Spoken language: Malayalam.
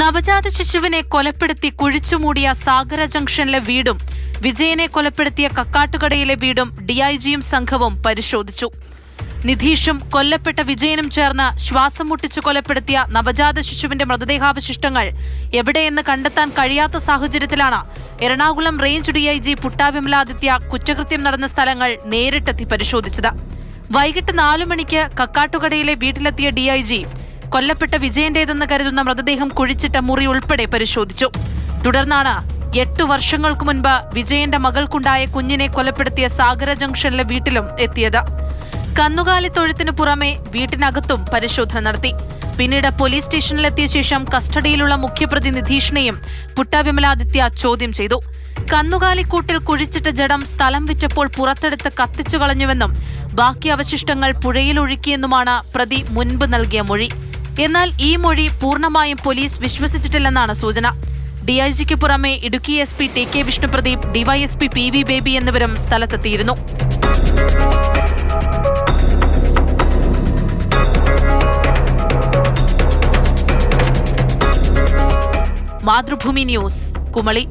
നവജാത ശിശുവിനെ കൊലപ്പെടുത്തി കുഴിച്ചുമൂടിയ സാഗര ജംഗ്ഷനിലെ വീടും വിജയനെ കൊലപ്പെടുത്തിയ കക്കാട്ടുകടയിലെ വീടും ഡിഐജിയും സംഘവും പരിശോധിച്ചു. നിധീഷും കൊല്ലപ്പെട്ട വിജയനും ചേർന്ന് ശ്വാസം മുട്ടിച്ച് കൊലപ്പെടുത്തിയ നവജാത ശിശുവിന്റെ മൃതദേഹാവശിഷ്ടങ്ങൾ എവിടെയെന്ന് കണ്ടെത്താൻ കഴിയാത്ത സാഹചര്യത്തിലാണ് എറണാകുളം റേഞ്ച് ഡിഐജി പുട്ടാ വിമലാദിത്യ കുറ്റകൃത്യം നടന്ന സ്ഥലങ്ങൾ നേരിട്ടെത്തി പരിശോധിച്ചത്. വൈകിട്ട് 4 മണിക്ക് കക്കാട്ടുകടയിലെ വീട്ടിലെത്തിയ ഡിഐജി കൊല്ലപ്പെട്ട വിജയന്റേതെന്ന് കരുതുന്ന മൃതദേഹം കുഴിച്ചിട്ട മുറി ഉൾപ്പെടെ പരിശോധിച്ചു. തുടർന്നാണ് 8 വർഷങ്ങൾക്ക് മുൻപ് വിജയന്റെ മകൾക്കുണ്ടായ കുഞ്ഞിനെ കൊലപ്പെടുത്തിയ സാഗര ജംഗ്ഷനിലെ വീട്ടിലും എത്തിയത്. കന്നുകാലി തൊഴുത്തിനു പുറമെ വീട്ടിനകത്തും പരിശോധന നടത്തി. പിന്നീട് പോലീസ് സ്റ്റേഷനിലെത്തിയ ശേഷം കസ്റ്റഡിയിലുള്ള മുഖ്യപ്രതി നിധീഷിനെയും പുട്ടാ വിമലാദിത്യ ചോദ്യം ചെയ്തു. കന്നുകാലിക്കൂട്ടിൽ കുഴിച്ചിട്ട ജഡം സ്ഥലം വിറ്റപ്പോൾ പുറത്തെടുത്ത് കത്തിച്ചു കളഞ്ഞുവെന്നും ബാക്കി അവശിഷ്ടങ്ങൾ പുഴയിലൊഴുക്കിയെന്നുമാണ് പ്രതി മുൻപ് നൽകിയ മൊഴി. എന്നാൽ ഈ മൊഴി പൂർണ്ണമായും പോലീസ് വിശ്വസിച്ചിട്ടില്ലെന്നാണ് സൂചന. ഡിഐജിക്ക് പുറമെ Idukki SP TK Vishnu Pradeep, DYSP PV baby എന്നിവരും സ്ഥലത്തെത്തിയിരുന്നു. മാതൃഭൂമി ന്യൂസ്, കുമളി.